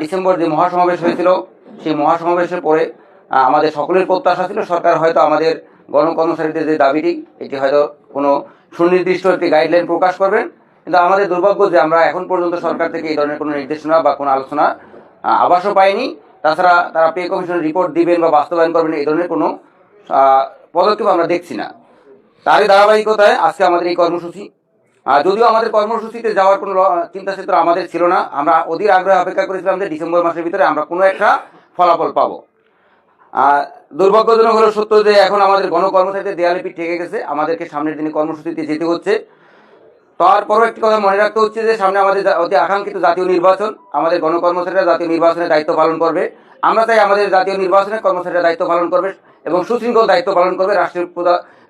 December যে মহাসমাবেশ হয়েছিল, সেই মহাসমাবেশের পরে আমাদের সকলের প্রত্যাশা ছিল সরকার হয়তো আমাদের গণকর্মচারীদের যে দাবিটি এটি হয়তো কোনো সুনির্দিষ্ট একটি গাইডলাইন প্রকাশ করবেন। কিন্তু আমাদের দুর্ভাগ্য যে আমরা এখন পর্যন্ত সরকার থেকে এই ধরনের কোনো নির্দেশনা বা কোনো আলোচনা আভাসও পাইনি। তাছাড়া তারা পে কমিশনের রিপোর্ট দিবেন বা বাস্তবায়ন করবেন এই ধরনের কোনো পদক্ষেপ আমরা দেখছি না। তারই ধারাবাহিকতায় আজকে আমাদের এই কর্মসূচি। যদিও আমাদের কর্মসূচিতে যাওয়ার কোনো চিন্তা চিন্তা আমাদের ছিল না, আমরা অধীর আগ্রহে অপেক্ষা করেছিলাম যে ডিসেম্বর মাসের ভিতরে আমরা কোনো একটা ফলাফল পাবো। দুর্ভাগ্যজনক হলো সত্য যে এখন আমাদের গণকর্মচারীদের দেয়ালে পিঠ ঠেকে গেছে, আমাদেরকে সামনের দিনে কর্মসূচিতে যেতে হচ্ছে। তারপরও একটি কথা মনে রাখতে হচ্ছে যে সামনে আমাদের অতি আকাঙ্ক্ষিত জাতীয় নির্বাচন, আমাদের গণকর্মচারীরা জাতীয় নির্বাচনের দায়িত্ব পালন করবে। আমরা চাই আমাদের জাতীয় নির্বাচনে কর্মচারীরা দায়িত্ব পালন করবে এবং সুশৃঙ্খল দায়িত্ব পালন করবে,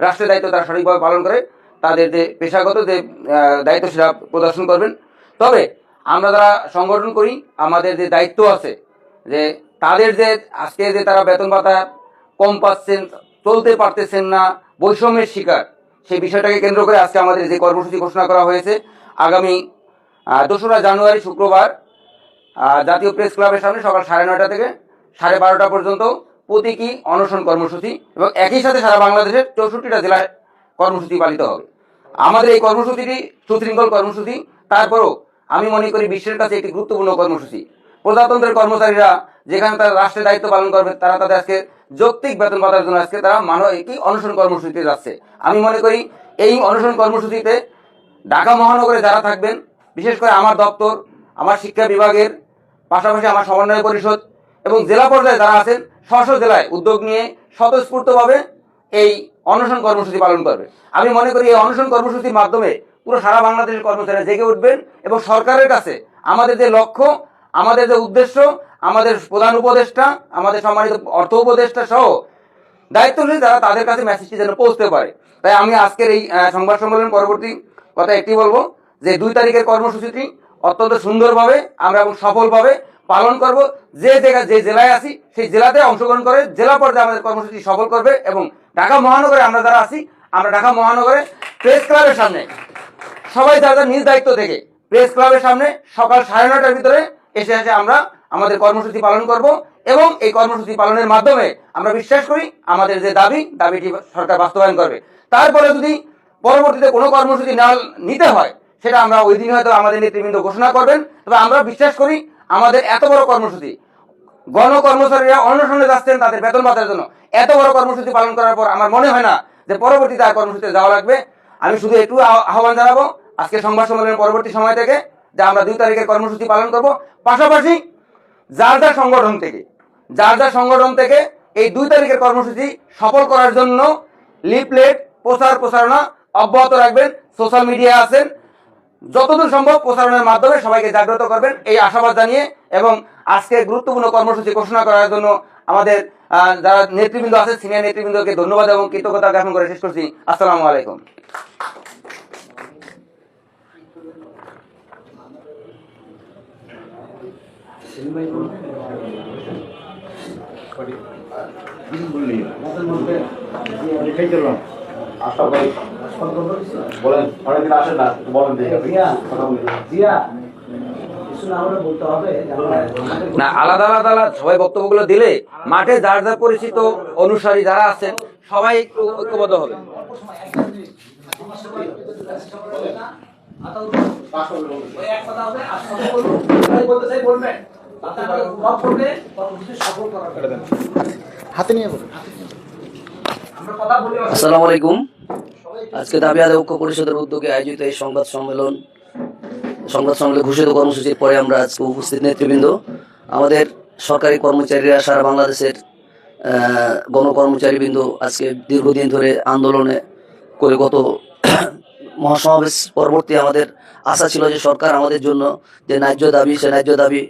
রাষ্ট্রের দায়িত্ব তারা সঠিকভাবে পালন করে তাদের যে পেশাগত যে দায়িত্ব সেটা প্রদর্শন করবেন। তবে আমরা যারা সংগঠন করি আমাদের যে দায়িত্ব আছে যে তাদের যে আজকে যে তারা বেতন ভাতা কম পাচ্ছেন, চলতে পারতেছেন না, বৈষম্যের শিকার, সেই বিষয়টাকে কেন্দ্র করে আজকে আমাদের যে কর্মসূচি ঘোষণা করা হয়েছে আগামী 2রা জানুয়ারি শুক্রবার জাতীয় প্রেস ক্লাবের সামনে সকাল 9:30 থেকে 12:30 পর্যন্ত প্রতীকী অনশন কর্মসূচি এবং একই সাথে সারা বাংলাদেশের 64টা জেলায় কর্মসূচি পালিত হবে। আমাদের এই কর্মসূচিটি সুশৃঙ্খল কর্মসূচি, তারপরও আমি মনে করি বিশ্বের কাছে একটি গুরুত্বপূর্ণ কর্মসূচি। প্রজাতন্ত্রের কর্মচারীরা যেখানে তারা রাষ্ট্রের দায়িত্ব পালন করবে তারা তাদের আজকে যৌক্তিক বেতন পাওয়ার জন্য আজকে তারা একটি অনশন কর্মসূচিতে যাচ্ছে। আমি মনে করি এই অনশন কর্মসূচিতে ঢাকা মহানগরে যারা থাকবেন, বিশেষ করে আমার দপ্তর, আমার শিক্ষা বিভাগের পাশাপাশি আমার সমন্বয় পরিষদ এবং জেলা পর্যায়ে যারা আছেন স্ব জেলায় উদ্যোগ নিয়ে স্বতঃস্ফূর্তভাবে এই অনশন কর্মসূচি পালন করবে। আমি মনে করি এই অনশন কর্মসূচির মাধ্যমে পুরো সারা বাংলাদেশের কর্মচারীরা জেগে উঠবেন এবং সরকারের কাছে আমাদের যে লক্ষ্য, আমাদের যে উদ্দেশ্য, আমাদের প্রধান উপদেষ্টা, আমাদের সম্মানিত অর্থ উপদেষ্টা সহ দায়িত্বশীল যারা তাদের কাছে মেসেজটি যেন পৌঁছতে পারে। তাই আমি আজকের এই সংবাদ সম্মেলন পরবর্তী কথা একটি বলবো যে 2 তারিখের কর্মসূচিটি অত্যন্ত সুন্দরভাবে আমরা এবং সফলভাবে পালন করব। যে জেলায় আছি সেই জেলাতে অংশগ্রহণ করে জেলা পর্যায়ে আমাদের কর্মসূচি সফল করবে এবং ঢাকা মহানগরে আমরা যারা আছি আমরা ঢাকা মহানগরে প্রেস ক্লাবের সামনে সবাই যারা নিজ দায়িত্ব থেকে প্রেস ক্লাবের সামনে সকাল 9:30টার ভিতরে এসে আমরা আমাদের কর্মসূচি পালন করব এবং এই কর্মসূচি পালনের মাধ্যমে আমরা বিশ্বাস করি আমাদের যে দাবিটি সরকার বাস্তবায়ন করবে। তারপরে যদি পরবর্তীতে কোনো কর্মসূচি না নিতে হয় সেটা আমরা ওই দিন হয়তো আমাদের নেতৃবৃন্দ ঘোষণা করবেন। তবে আমরা বিশ্বাস করি আমাদের এত বড় কর্মসূচি, গণকর্মচারীরা অনশনে যাচ্ছেন তাদের বেতন ভাতার জন্য, এত বড় কর্মসূচি পালন করার পর আমার মনে হয় না যে পরবর্তীতে আর কর্মসূচিতে যাওয়া লাগবে। আমি শুধু একটু আহ্বান জানাবো আজকে সংবাদ সম্মেলনের পরবর্তী সময় থেকে যে আমরা 2 তারিখের কর্মসূচি পালন করব। পাশাপাশি যার যার সংগঠন থেকে এই 2 তারিখের কর্মসূচি সফল করার জন্য লিফলেট প্রচারণা অব্যাহত রাখবেন। সোশ্যাল মিডিয়া আছেন, যতদূর সম্ভব প্রচারণের মাধ্যমে সবাইকে জাগ্রত করবেন এই আশাবাদ জানিয়ে এবং আজকে গুরুত্বপূর্ণ কর্মসূচি ঘোষণা করার জন্য আমাদের যারা নেতৃবৃন্দ আছে সিনিয়র নেতৃবৃন্দকে ধন্যবাদ এবং কৃতজ্ঞতা জ্ঞাপন করে শেষ করছি। আসসালামু আলাইকুম। না আলাদা আলাদা সবাই বক্তব্যগুলো দিলে মাঠে যার যার পরিচিত অনুসারী যারা আছেন সবাই একটু ঐক্যবদ্ধ হবে। আসসালামু আলাইকুম। আজকে দাবি আদায় ঐক্য পরিষদের উদ্যোগে আয়োজিত এই সংবাদ সম্মেলনে ঘোষিত কর্মসূচির পরে আমরা আজকে উপস্থিত নেতৃবৃন্দ, আমাদের সরকারি কর্মচারীরা, সারা বাংলাদেশের গণকর্মচারীবৃন্দ আজকে দীর্ঘদিন ধরে আন্দোলনে করে গত মহাসমাবেশ পরবর্তী আমাদের আশা ছিল যে সরকার আমাদের জন্য যে ন্যায্য দাবি সে ন্যায্য দাবি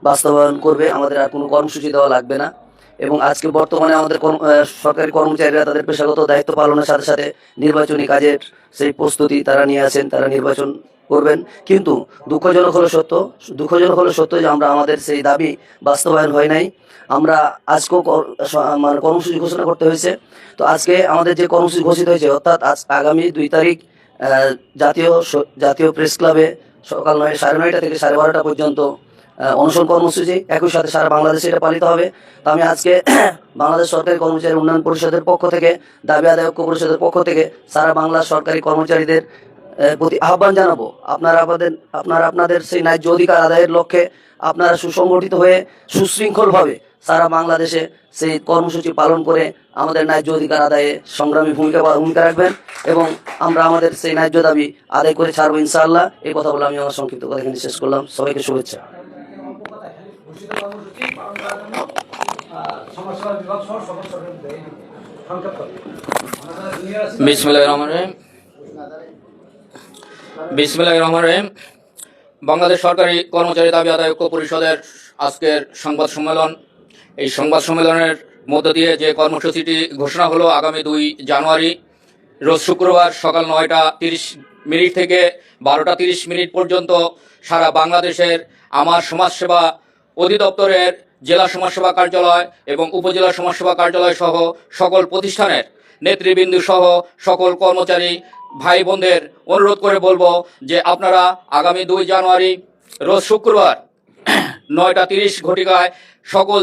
বাস্তবায়ন করবে, আমাদের আর কোনো কর্মসূচি দেওয়া লাগবে না। এবং আজকে বর্তমানে আমাদের সরকারি কর্মচারীরা তাদের পেশাগত দায়িত্ব পালনের সাথে সাথে নির্বাচনী কাজের সেই প্রস্তুতি তারা নিয়ে আছেন, তারা নির্বাচন করবেন। কিন্তু দুঃখজনক হলো সত্য যে আমরা আমাদের সেই দাবি বাস্তবায়ন হয় নাই। আমরা আজকেও মানে কর্মসূচি ঘোষণা করতে হয়েছে। তো আজকে আমাদের যে কর্মসূচি ঘোষিত হয়েছে অর্থাৎ আগামী 2 তারিখ জাতীয় প্রেস ক্লাবে সকাল 9:30 থেকে 12:30 পর্যন্ত অনশন কর্মসূচি, একই সাথে সারা বাংলাদেশে এটা পালিত হবে। তো আমি আজকে বাংলাদেশ সরকারি কর্মচারী উন্নয়ন পরিষদের পক্ষ থেকে, দাবি আদায় ঐক্য পরিষদের পক্ষ থেকে সারা বাংলার সরকারি কর্মচারীদের প্রতি আহ্বান জানাবো, আপনারা আপনাদের সেই ন্যায্য অধিকার আদায়ের লক্ষ্যে আপনারা সুসংগঠিত হয়ে সুশৃঙ্খলভাবে সারা বাংলাদেশে সেই কর্মসূচি পালন করে আমাদের ন্যায্য অধিকার আদায়ে সংগ্রামী ভূমিকা রাখবেন এবং আমরা আমাদের সেই ন্যায্য দাবি আদায় করে ছাড়বো ইনশাআল্লাহ। এই কথা বলে আমি আমার সংক্ষিপ্ত কথা এখানে শেষ করলাম। সবাইকে শুভেচ্ছা। বিসমিল্লাহির রহমানির রহিম। বাংলাদেশ সরকারি কর্মচারী দাবি আদায় ঐক্য পরিষদের আজকের সংবাদ সম্মেলন। এই সংবাদ সম্মেলনের মধ্য দিয়ে যে কর্মসূচিটি ঘোষণা হলো, আগামী 2 জানুয়ারি রোজ শুক্রবার সকাল 9:30 থেকে 12:30 পর্যন্ত সারা বাংলাদেশের আমার সমাজসেবা অধিদপ্তরের জেলা সমাজসেবা কার্যালয় এবং উপজেলা সমাজসেবা কার্যালয় সহ সকল প্রতিষ্ঠানের নেতৃবৃন্দ সহ সকল কর্মচারী ভাই বোনদের অনুরোধ করে বলবো যে আপনারা আগামী 2 জানুয়ারি রোজ শুক্রবার 9:30 ঘটিকায় সকল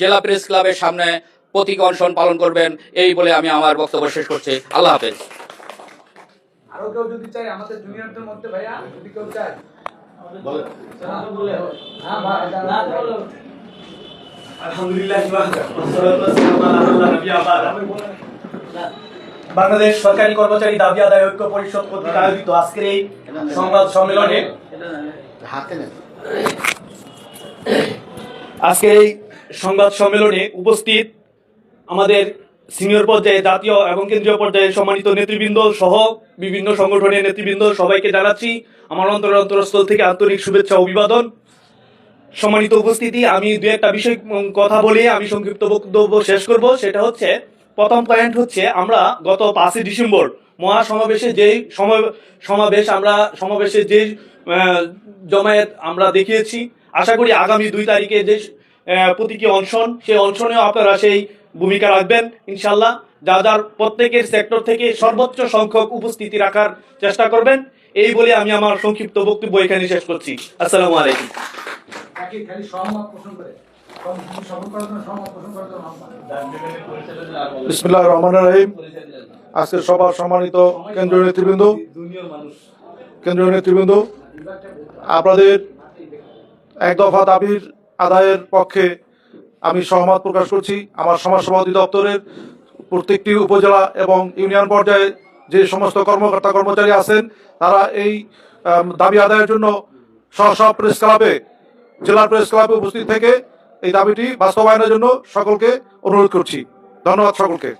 জেলা প্রেস ক্লাবের সামনে প্রতীক অনশন পালন করবেন। এই বলে আমি আমার বক্তব্য শেষ করছি। আল্লাহ হাফেজ। আরো কেউ যদি চাই আমাদের জুনিয়রদের মধ্যে ভাইয়া, যদি কেউ চায় বাংলাদেশ সরকারি কর্মচারী দাবি আদায় ঐক্য পরিষদ কর্তৃক আয়োজিত আজকের এই সংবাদ সম্মেলনে উপস্থিত আমাদের সিনিয়র পর্যায়ে, জাতীয় এবং কেন্দ্রীয় পর্যায়ে সম্মানিত নেতৃবৃন্দ সহ বিভিন্ন সংগঠনের নেতৃবৃন্দ, সবাইকে জানাচ্ছি আমার অন্তরস্থল থেকে আন্তরিক শুভেচ্ছা ও অভিবাদন। সম্মানিত উপস্থিতি, আমি 2-1টা বিষয় কথা বলে আমি সংক্ষিপ্ত বক্তব্য শেষ করব। সেটা হচ্ছে, প্রথম পয়েন্ট হচ্ছে, আমরা গত 5 ডিসেম্বর মহাসমাবেশে যেই সমাবেশে যে জমায়েত আমরা দেখিয়েছি, আশা করি আগামী 2 তারিখে যে প্রতীকী অনশন, সেই অনশনেও আপনারা সেই ভূমিকা রাখবেন ইনশাল্লাহ। যার প্রত্যেকের সেক্টর থেকে সর্বোচ্চ সংখ্যক উপস্থিতি রাখার চেষ্টা করবেন। এই বলে আমি আমার সংক্ষিপ্ত বক্তব্য এখানে শেষ করছি। আসসালামু আলাইকুম। বিসমিল্লাহির রহমানির রহিম। আজকের সবার সম্মানিত কেন্দ্রীয় নেতৃবৃন্দ, আপনাদের এক দফা দাবির আদায়ের পক্ষে আমি সহমত প্রকাশ করছি। আমার সমাজসেবা অধিদপ্তরের প্রত্যেকটি উপজেলা এবং ইউনিয়ন পর্যায়ে যে সমস্ত কর্মকর্তা কর্মচারী আছেন, তারা এই দাবি আদায়ের জন্য সব প্রেস ক্লাবে, জেলার প্রেস ক্লাবে উপস্থিত থেকে এই দাবিটি বাস্তবায়নের জন্য সকলকে অনুরোধ করছি। ধন্যবাদ সকলকে।